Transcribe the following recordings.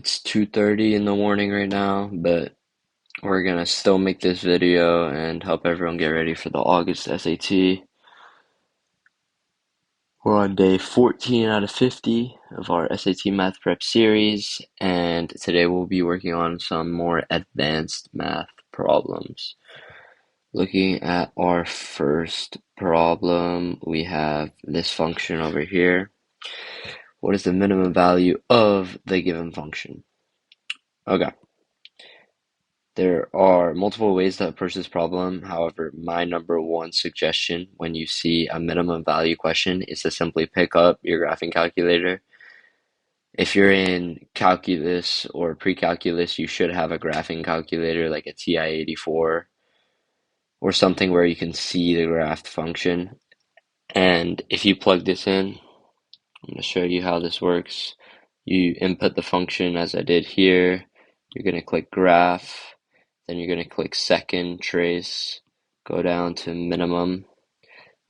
It's 2:30 in the morning right now, but we're gonna still make this video and help everyone get ready for the August SAT. We're on day 14 out of 50 of our SAT Math Prep series, and today we'll be working on some more advanced math problems. Looking at our first problem, we have this function over here. What is the minimum value of the given function? Okay. There are multiple ways to approach this problem. However, my number one suggestion when you see a minimum value question is to simply pick up your graphing calculator. If you're in calculus or pre-calculus, you should have a graphing calculator like a TI-84 or something where you can see the graphed function. And if you plug this in, I'm going to show you how this works. You input the function as I did here. You're going to click graph. Then you're going to click second trace, go down to minimum,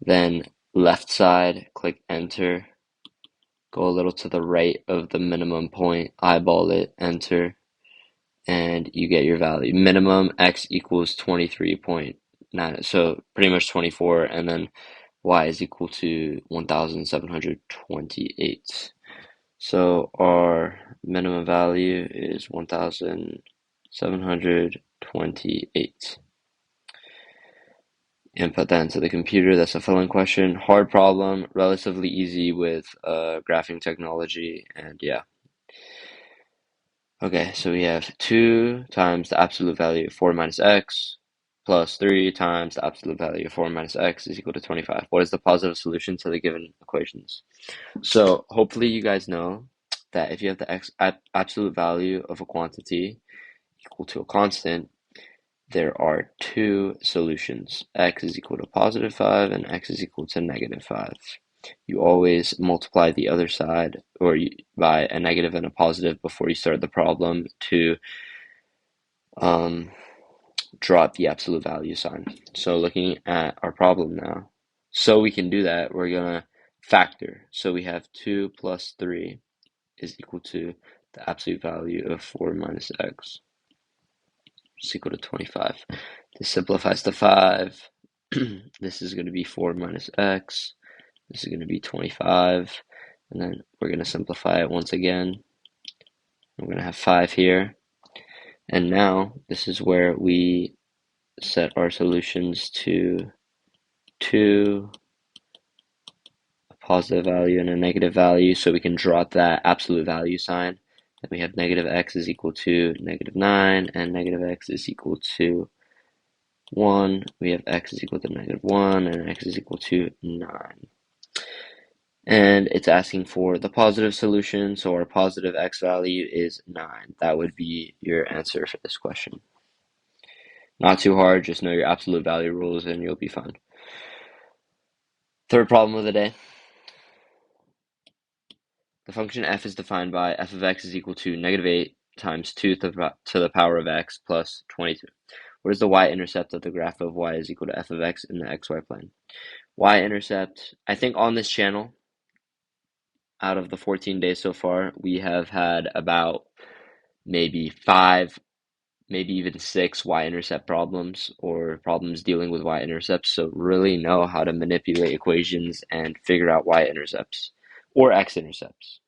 then left side, click enter, go a little to the right of the minimum point, eyeball it, enter, and you get your value. Minimum x equals 23.9, so pretty much 24, and then y is equal to 1,728. So our minimum value is 1,728. Input that into the computer. That's a fill-in question. Hard problem, relatively easy with graphing technology, and yeah. Okay, so we have 2 times the absolute value of 4 minus x plus 3 times the absolute value of 4 minus x is equal to 25. What is the positive solution to the given equations? So hopefully you guys know that if you have the absolute value of a quantity equal to a constant, there are 2 solutions. X is equal to positive 5 and x is equal to negative 5. You always multiply the other side by a negative and a positive before you start the problem to drop the absolute value sign. So looking at our problem now, so we can do that, we're going to factor. So we have 2 plus 3 is equal to the absolute value of 4 minus x, which is equal to 25. This simplifies to 5. This is going to be 4 minus x. This is going to be 25. And then we're going to simplify it once again. We're going to have 5 here. And now this is where we set our solutions to 2, a positive value and a negative value, so we can drop that absolute value sign. Then we have negative x is equal to negative 9, and negative x is equal to 1. We have x is equal to negative 1, and x is equal to 9. And it's asking for the positive solution, so our positive x value is 9. That would be your answer for this question. Not too hard, just know your absolute value rules and you'll be fine. Third problem of the day. The function f is defined by f of x is equal to negative 8 times 2 to the power of x plus 22. What is the y-intercept of the graph of y is equal to f of x in the xy plane? Y-intercept, I think on this channel, out of the 14 days so far, we have had about maybe 5, maybe even 6 y-intercept problems or problems dealing with y-intercepts. So really know how to manipulate equations and figure out y-intercepts or x-intercepts.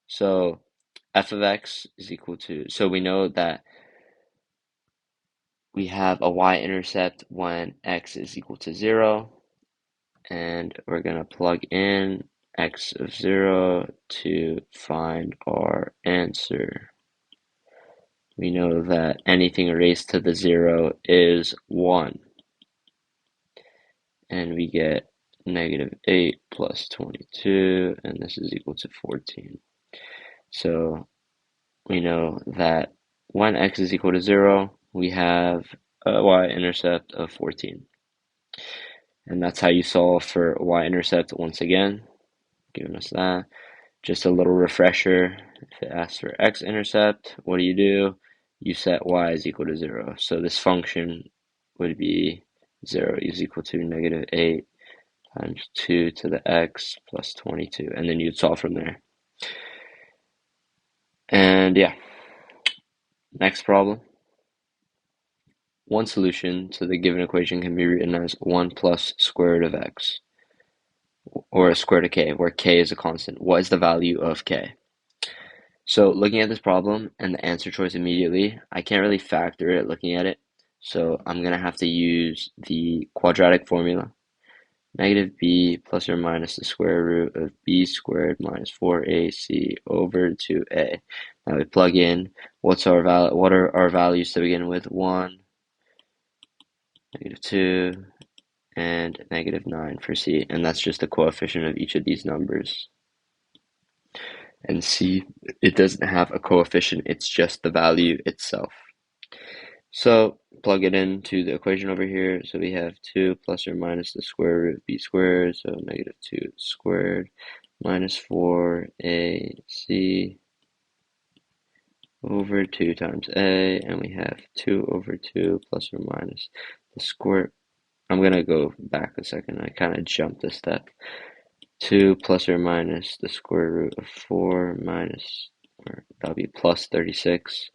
So f of x is equal to, so we know that we have a y-intercept when x is equal to 0, and we're going to plug in x of 0 to find our answer. We know that anything raised to the 0 is 1. And we get negative 8 plus 22, and this is equal to 14. So we know that when x is equal to 0, we have a y-intercept of 14. And that's how you solve for y-intercept once again, giving us that. Just a little refresher, if it asks for x-intercept, what do? You set y is equal to 0. So this function would be 0 is equal to negative 8 times 2 to the x plus 22. And then you'd solve from there. And And yeah, next problem. One solution to the given equation can be written as 1 plus square root of x, or a square root of k, where k is a constant. What is the value of k? So looking at this problem and the answer choice immediately, I can't really factor it looking at it. So I'm going to have to use the quadratic formula. Negative b plus or minus the square root of b squared minus 4ac over 2a. Now we plug in, what are our values to begin with? 1, negative 2, and negative 9 for c. And that's just the coefficient of each of these numbers. And c, it doesn't have a coefficient, it's just the value itself. So plug it into the equation over here. So we have 2 plus or minus the square root of b squared, so negative 2 squared minus 4ac over 2 times a, and we have 2 over 2 plus or minus the square. I'm going to go back a second. I kind of jumped a step. 2 plus or minus the square root of 4 minus, or that'll be plus 36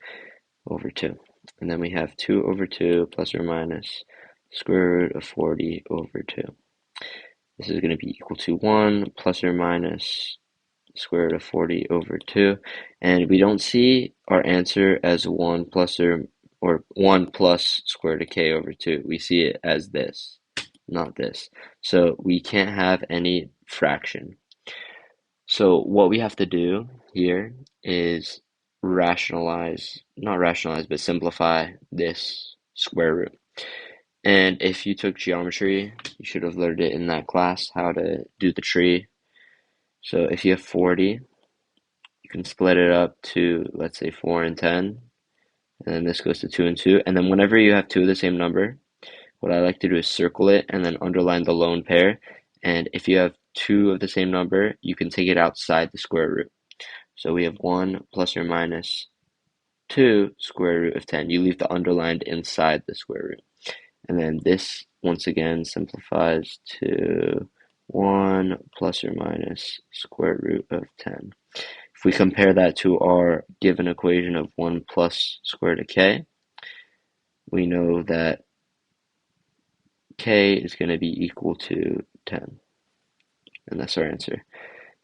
over 2. And then we have 2 over 2 plus or minus square root of 40 over 2. This is going to be equal to 1 plus or minus square root of 40 over 2. And we don't see our answer as 1 plus or 1 plus square root of k over 2. We see it as this, not this. So we can't have any fraction. So what we have to do here is but simplify this square root. And if you took geometry, you should have learned it in that class, how to do the tree. So if you have 40, you can split it up to, let's say, 4 and 10. And then this goes to 2 and 2. And then whenever you have two of the same number, what I like to do is circle it and then underline the lone pair. And if you have two of the same number, you can take it outside the square root. So we have 1 plus or minus 2 square root of 10. You leave the underlined inside the square root. And then this, once again, simplifies to 1 plus or minus square root of 10. If we compare that to our given equation of 1 plus square root of k, we know that k is going to be equal to 10. And that's our answer.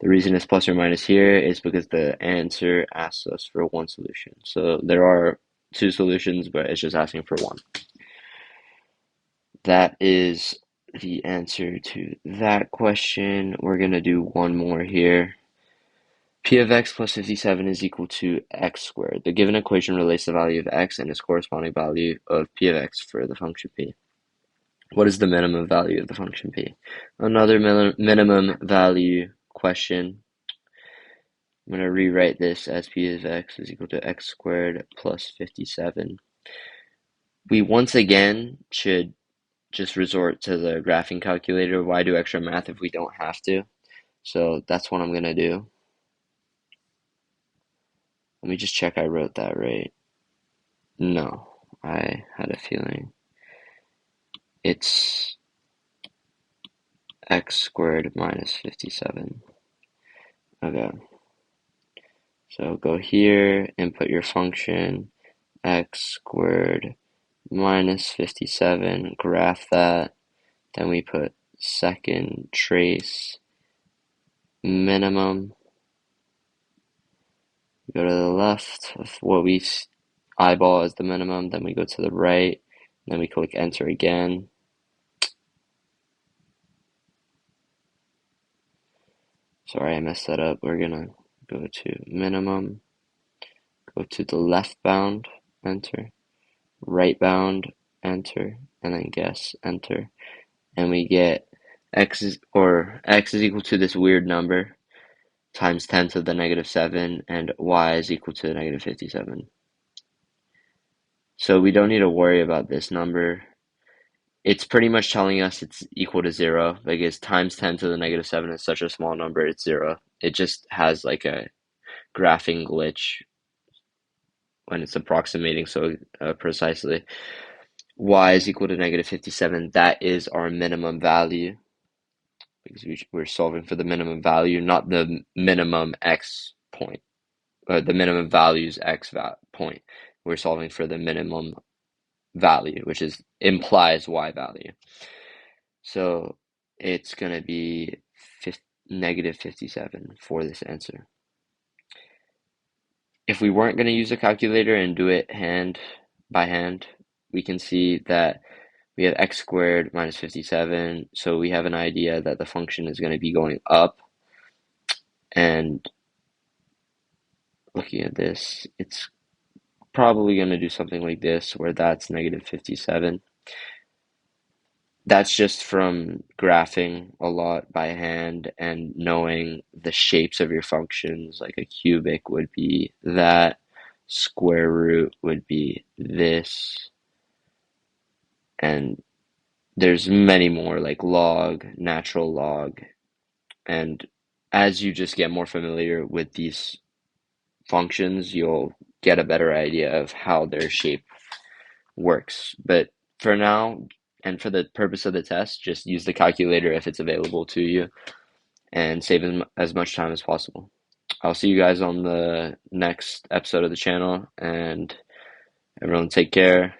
The reason it's plus or minus here is because the answer asks us for one solution. So there are two solutions, but it's just asking for one. That is the answer to that question. We're going to do one more here. P of x plus 57 is equal to x squared. The given equation relates the value of x and its corresponding value of p of x for the function p. What is the minimum value of the function p? Another minimum value question. I'm going to rewrite this as p of x is equal to x squared plus 57. We once again should just resort to the graphing calculator. Why do extra math if we don't have to? So that's what I'm going to do. Let me just check I wrote that right. No, I had a feeling. It's x squared minus 57. Okay. So go here, input your function, x squared minus 57, graph that, then we put second trace minimum. Go to the left of what we eyeball as the minimum, then we go to the right, then we click enter again. Sorry, I messed that up. We're gonna go to minimum, go to the left bound, enter, right bound, enter, and then guess, enter. And we get x is equal to this weird number times 10 to the negative 7, and y is equal to negative 57. So we don't need to worry about this number. It's pretty much telling us it's equal to 0 because times 10 to the negative 7 is such a small number, it's 0. It just has like a graphing glitch when it's approximating so precisely. Y is equal to negative 57. That is our minimum value because we're solving for the minimum value, not the minimum x point. the minimum value's point. We're solving for the minimum value, which implies y value. So it's going to be negative 57 for this answer. If we weren't going to use a calculator and do it by hand, we can see that we have x squared minus 57, so we have an idea that the function is going to be going up. And looking at this, it's probably going to do something like this, where that's negative 57. That's just from graphing a lot by hand and knowing the shapes of your functions. Like a cubic would be that, square root would be this, and there's many more, like log, natural log. And as you just get more familiar with these functions, you'll get a better idea of how their shape works. But for now, and for the purpose of the test, just use the calculator if it's available to you and save as much time as possible. I'll see you guys on the next episode of the channel, and everyone take care.